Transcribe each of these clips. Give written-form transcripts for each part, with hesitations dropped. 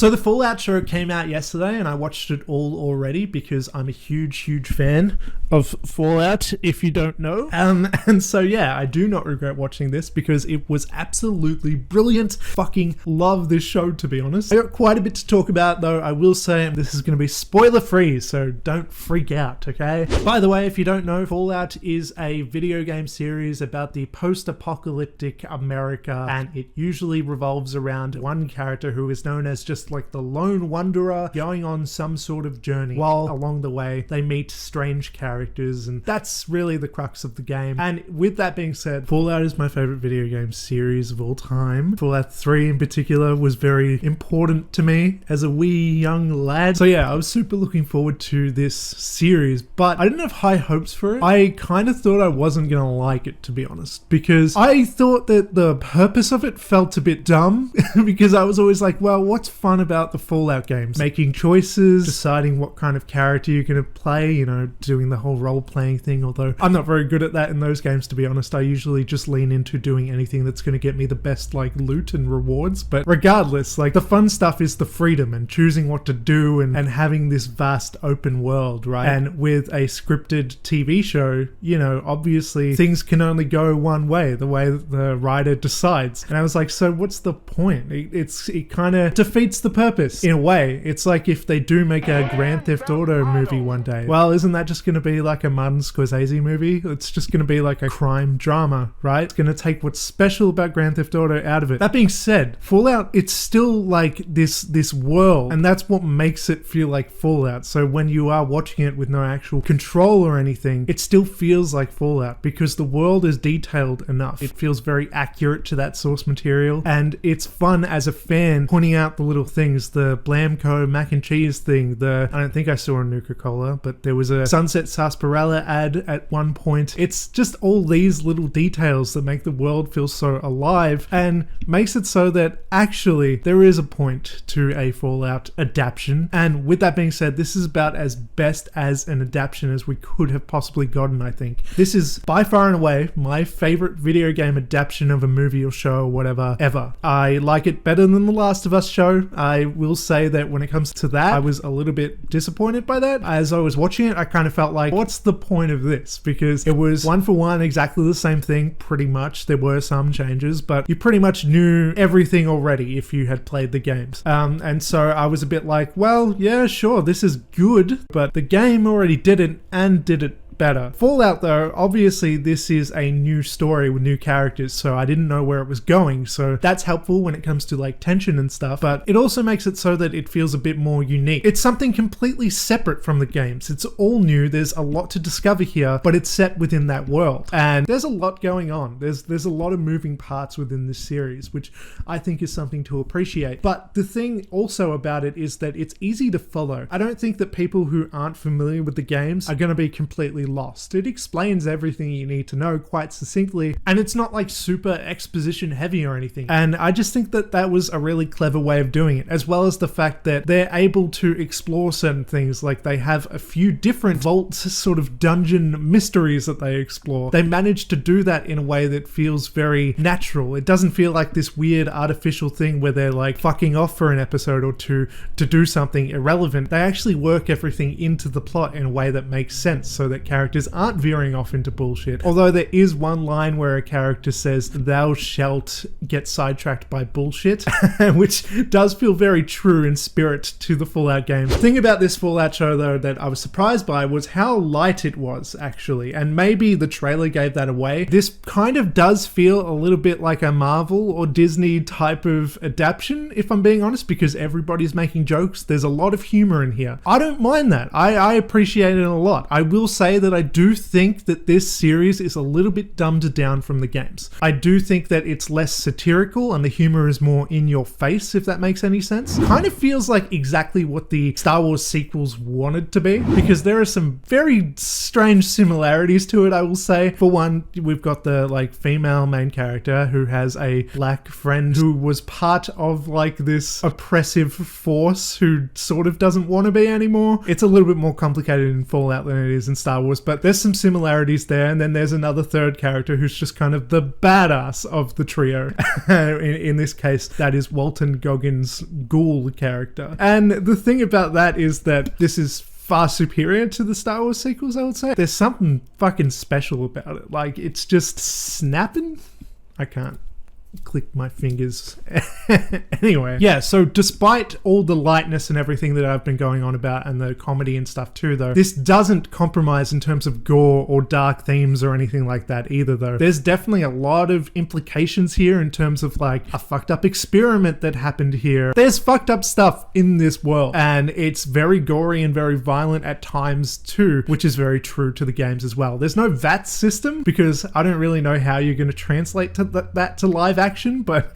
So the Fallout show came out yesterday and I watched it all already because I'm a huge fan of Fallout, if you don't know. And so yeah, I do not regret watching this because it was absolutely brilliant. Fucking love this show, to be honest. I got quite a bit to talk about though. I will say this is going to be spoiler free, so don't freak out, okay? By the way, if you don't know, Fallout is a video game series about the post-apocalyptic America, and it usually revolves around one character who is known as just like the lone wanderer going on some sort of journey, while along the way they meet strange characters, and that's really the crux of the game. And with that being said, Fallout is my favorite video game series of all time. Fallout 3 in particular was very important to me as a wee young lad. So yeah, I was super looking forward to this series, but I didn't have high hopes for it. I kind of thought I wasn't gonna like it, to be honest, because I thought that the purpose of it felt a bit dumb because I was always like, well, what's fun about the Fallout games? Making choices, deciding what kind of character you're gonna play, you know, doing the whole role-playing thing, although I'm not very good at that in those games, to be honest. I usually just lean into doing anything that's gonna get me the best like loot and rewards, but regardless, like the fun stuff is the freedom and choosing what to do and having this vast open world, right? And with a scripted TV show, you know, obviously things can only go one way, the way that the writer decides. And I was like, so what's the point? It kind of defeats the purpose in a way. It's like if they do make a Grand Theft Auto movie one day, well, isn't that just going to be like a Martin Scorsese movie? It's just going to be like a crime drama, right? It's going to take what's special about Grand Theft Auto out of it. That being said, Fallout, it's still like this world, and that's what makes it feel like Fallout. So when you are watching it with no actual control or anything, it still feels like Fallout because the world is detailed enough. It feels very accurate to that source material, and it's fun as a fan pointing out the little things, the Blamco mac and cheese thing, I don't think I saw a Nuka-Cola, but there was a Sunset Sarsaparilla ad at one point. It's just all these little details that make the world feel so alive and makes it so that actually there is a point to a Fallout adaptation. And with that being said, this is about as best as an adaptation as we could have possibly gotten, I think. This is by far and away my favorite video game adaptation of a movie or show or whatever ever. I like it better than The Last of Us show. I will say that when it comes to that, I was a little bit disappointed by that. As I was watching it, I kind of felt like, what's the point of this? Because it was one for one exactly the same thing, pretty much. There were some changes, but you pretty much knew everything already if you had played the games. And so I was a bit like, well, yeah, sure, this is good, but the game already did it and did it better. Fallout though, obviously this is a new story with new characters, so I didn't know where it was going, so that's helpful when it comes to like tension and stuff, but it also makes it so that it feels a bit more unique. It's something completely separate from the games. It's all new, there's a lot to discover here, but it's set within that world, and there's a lot going on. There's a lot of moving parts within this series, which I think is something to appreciate. But the thing also about it is that it's easy to follow. I don't think that people who aren't familiar with the games are going to be completely lost. It explains everything you need to know quite succinctly, and it's not like super exposition heavy or anything. And I just think that that was a really clever way of doing it, as well as the fact that they're able to explore certain things. Like they have a few different vault sort of dungeon mysteries that they explore. They manage to do that in a way that feels very natural. It doesn't feel like this weird artificial thing where they're like fucking off for an episode or two to do something irrelevant. They actually work everything into the plot in a way that makes sense so that characters aren't veering off into bullshit. Although there is one line where a character says, "Thou shalt get sidetracked by bullshit," which does feel very true in spirit to the Fallout game. The thing about this Fallout show though that I was surprised by was how light it was actually, and maybe the trailer gave that away. This kind of does feel a little bit like a Marvel or Disney type of adaptation, if I'm being honest, because everybody's making jokes. There's a lot of humor in here. I don't mind that. I appreciate it a lot. I will say that I do think that this series is a little bit dumbed down from the games. I do think that it's less satirical and the humor is more in your face, if that makes any sense. Kind of feels like exactly what the Star Wars sequels wanted to be, because there are some very strange similarities to it, I will say. For one, we've got the like female main character who has a black friend who was part of like this oppressive force who sort of doesn't want to be anymore. It's a little bit more complicated in Fallout than it is in Star Wars. Wars, but there's some similarities there. And then there's another third character who's just kind of the badass of the trio. in this case, that is Walton Goggins' ghoul character. And the thing about that is that this is far superior to the Star Wars sequels, I would say. There's something fucking special about it. Like, it's just snapping. I can't click my fingers. Anyway, yeah, so despite all the lightness and everything that I've been going on about, and the comedy and stuff too, though, this doesn't compromise in terms of gore or dark themes or anything like that either, though. There's definitely a lot of implications here in terms of like a fucked up experiment that happened here. There's fucked up stuff in this world, and it's very gory and very violent at times too, which is very true to the games as well. There's no VAT system because I don't really know how you're going to translate that to live action, but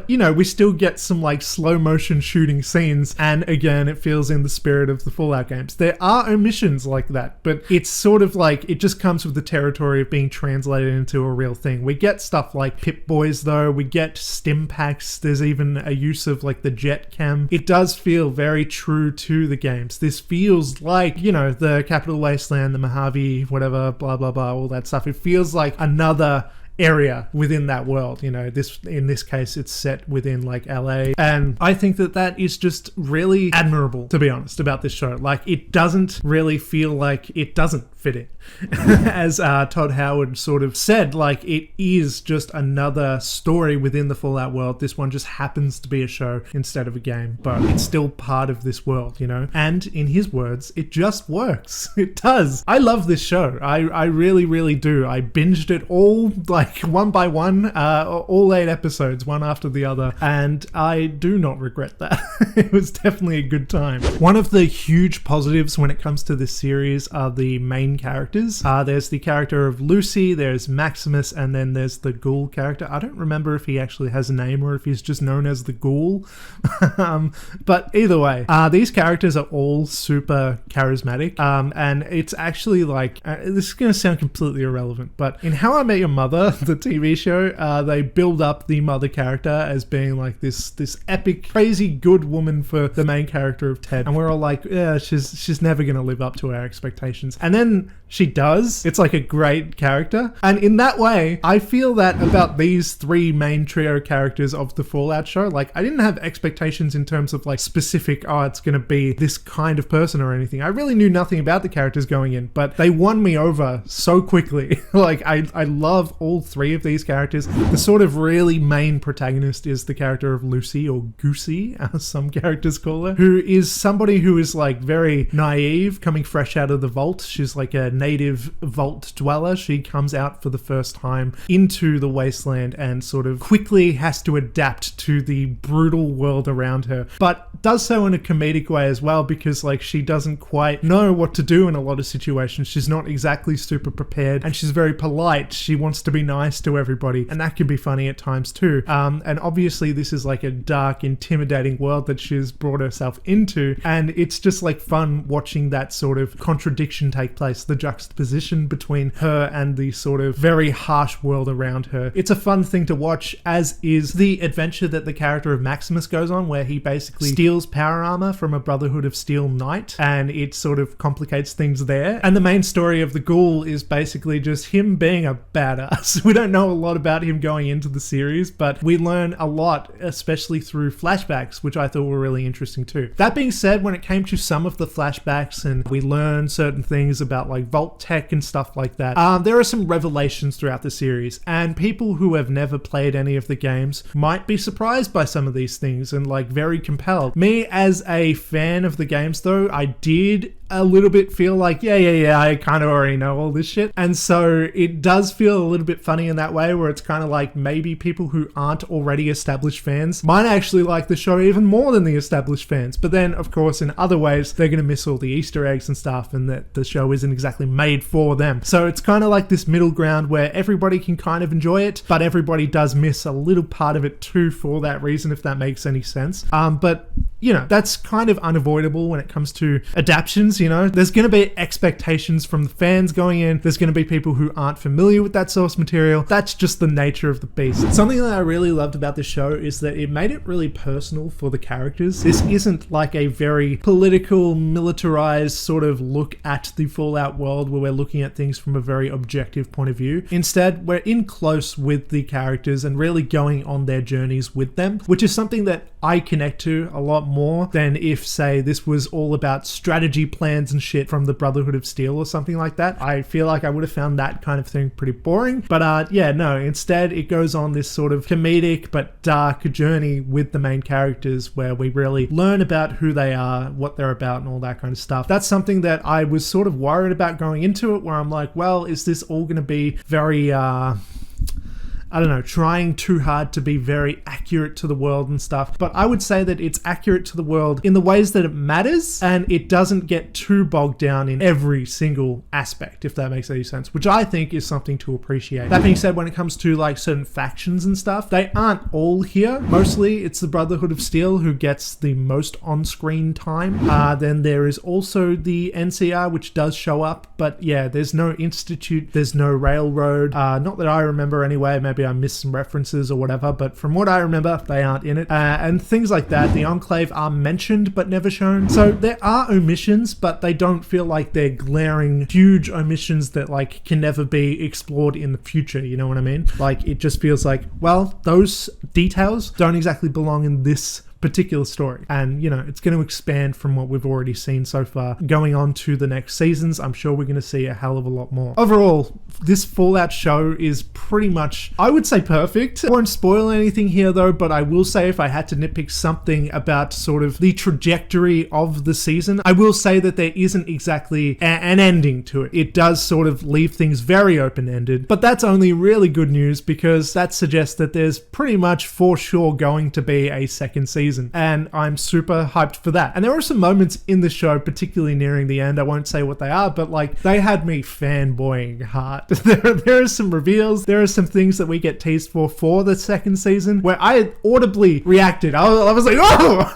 you know, we still get some like slow motion shooting scenes, and again, it feels in the spirit of the Fallout games. There are omissions like that, but it's sort of like it just comes with the territory of being translated into a real thing. We get stuff like Pip Boys though, we get stim packs, there's even a use of like the jet cam. It does feel very true to the games. This feels like, you know, the Capital Wasteland, the Mojave, whatever, blah blah blah, all that stuff. It feels like another area within that world. You know, in this case it's set within like LA, and I think that is just really admirable, to be honest, about this show. Like, it doesn't really feel like it doesn't fit in. As Todd Howard sort of said, like, it is just another story within the Fallout world. This one just happens to be a show instead of a game, but it's still part of this world, you know? And in his words, it just works. It does. I love this show. I really, really do. I binged it all, like, one by one, all 8 episodes, one after the other, and I do not regret that. It was definitely a good time. One of the huge positives when it comes to this series are the main characters. There's the character of Lucy, there's Maximus, and then there's the ghoul character. I don't remember if he actually has a name or if he's just known as the ghoul. But either way, these characters are all super charismatic, and it's actually like, this is going to sound completely irrelevant, but in How I Met Your Mother, the TV show, they build up the mother character as being like this epic, crazy good woman for the main character of Ted, and we're all like, yeah, she's never going to live up to our expectations. And then she does. It's like a great character. And in that way, I feel that about these 3 main trio characters of the Fallout show. Like, I didn't have expectations in terms of like specific, oh, it's going to be this kind of person or anything. I really knew nothing about the characters going in, but they won me over so quickly. Like, I love all 3 of these characters. The sort of really main protagonist is the character of Lucy, or Goosey, as some characters call her, who is somebody who is like very naive, coming fresh out of the vault. She's like a native vault dweller. She comes out for the first time into the wasteland and sort of quickly has to adapt to the brutal world around her, but does so in a comedic way as well, because like she doesn't quite know what to do in a lot of situations. She's not exactly super prepared, and she's very polite. She wants to be nice to everybody, and that can be funny at times too. And obviously this is like a dark, intimidating world that she's brought herself into, and it's just like fun watching that sort of contradiction take place, the juxtaposition between her and the sort of very harsh world around her. It's a fun thing to watch, as is the adventure that the character of Maximus goes on, where he basically steals power armor from a Brotherhood of Steel knight, and it sort of complicates things there. And the main story of the ghoul is basically just him being a badass. We don't know a lot about him going into the series, but we learn a lot, especially through flashbacks, which I thought were really interesting too. That being said, when it came to some of the flashbacks and we learn certain things about like vault tech and stuff like that, there are some revelations throughout the series, and people who have never played any of the games might be surprised by some of these things and like very compelled. Me as a fan of the games though, I did a little bit feel like, yeah, I kind of already know all this shit. And so it does feel a little bit funny in that way, where it's kind of like maybe people who aren't already established fans might actually like the show even more than the established fans. But then, of course, in other ways, they're going to miss all the Easter eggs and stuff, and that the show isn't exactly made for them. So it's kind of like this middle ground where everybody can kind of enjoy it, but everybody does miss a little part of it too for that reason, if that makes any sense. But you know, that's kind of unavoidable when it comes to adaptions, you know. There's going to be expectations from the fans going in. There's going to be people who aren't familiar with that source material. That's just the nature of the beast. Something that I really loved about the show is that it made it really personal for the characters. This isn't like a very political, militarized sort of look at the Fallout world where we're looking at things from a very objective point of view. Instead, we're in close with the characters and really going on their journeys with them, which is something that I connect to a lot more than if, say, this was all about strategy plans and shit from the Brotherhood of Steel or something like that. I feel like I would have found that kind of thing pretty boring. But yeah, no, instead it goes on this sort of comedic but dark journey with the main characters where we really learn about who they are, what they're about, and all that kind of stuff. That's something that I was sort of worried about going into it, where I'm like, well, is this all going to be very I don't know, trying too hard to be very accurate to the world and stuff. But I would say that it's accurate to the world in the ways that it matters, and it doesn't get too bogged down in every single aspect, if that makes any sense, which I think is something to appreciate. That being said, when it comes to like certain factions and stuff, they aren't all here. Mostly it's the Brotherhood of Steel who gets the most on-screen time. Then there is also the NCR, which does show up, but yeah, there's no Institute, there's no Railroad, not that I remember anyway. Maybe I missed some references or whatever, but from what I remember, they aren't in it. And things like that. The Enclave are mentioned but never shown. So there are omissions, but they don't feel like they're glaring, huge omissions that like can never be explored in the future, you know what I mean? Like, it just feels like, well, those details don't exactly belong in this particular story, and you know, it's going to expand from what we've already seen so far. Going on to the next seasons, I'm sure we're going to see a hell of a lot more. Overall, this Fallout show is pretty much, I would say, perfect. I won't spoil anything here though, but I will say if I had to nitpick something about sort of the trajectory of the season, I will say that there isn't exactly an ending to it. It does sort of leave things very open-ended, but that's only really good news because that suggests that there's pretty much for sure going to be a second season. And I'm super hyped for that. And there are some moments in the show, particularly nearing the end, I won't say what they are, but like, they had me fanboying hard. There are some reveals, there are some things that we get teased for the second season where I audibly reacted. I was like, oh!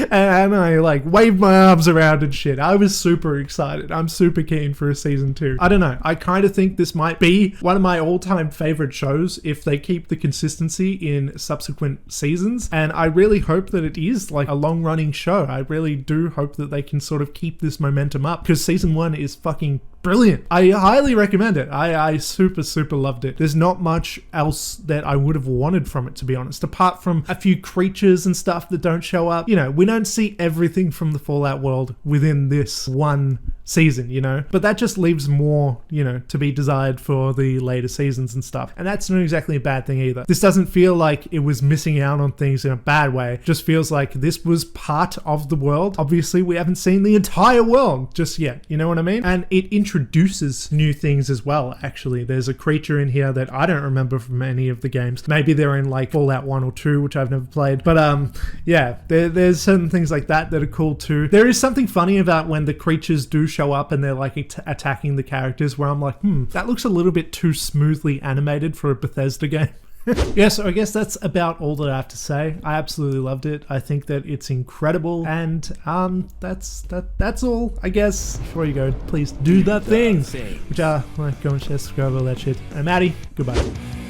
and I like waved my arms around and shit. I was super excited. I'm super keen for a season 2. I don't know. I kind of think this might be one of my all-time favorite shows if they keep the consistency in subsequent seasons. And I really hope that it is like a long-running show. I really do hope that they can sort of keep this momentum up because season 1 is fucking brilliant. I highly recommend it. I super loved it. There's not much else that I would have wanted from it, to be honest, apart from a few creatures and stuff that don't show up. You know, we don't see everything from the Fallout world within this one season, you know, but that just leaves more, you know, to be desired for the later seasons and stuff. And that's not exactly a bad thing either. This doesn't feel like it was missing out on things in a bad way. It just feels like this was part of the world. Obviously, we haven't seen the entire world just yet, you know what I mean? And it introduces new things as well, actually. There's a creature in here that I don't remember from any of the games. Maybe they're in like Fallout 1 or 2, which I've never played. But yeah, there's certain things like that that are cool too. There is something funny about when the creatures do show up and they're like attacking the characters where I'm like, that looks a little bit too smoothly animated for a Bethesda game. Yeah, so I guess that's about all that I have to say. I absolutely loved it. I think that it's incredible, and that's all, I guess. Before you go, please do that thing, which like, comment, share, subscribe, all that shit. I'm Maddie. Goodbye.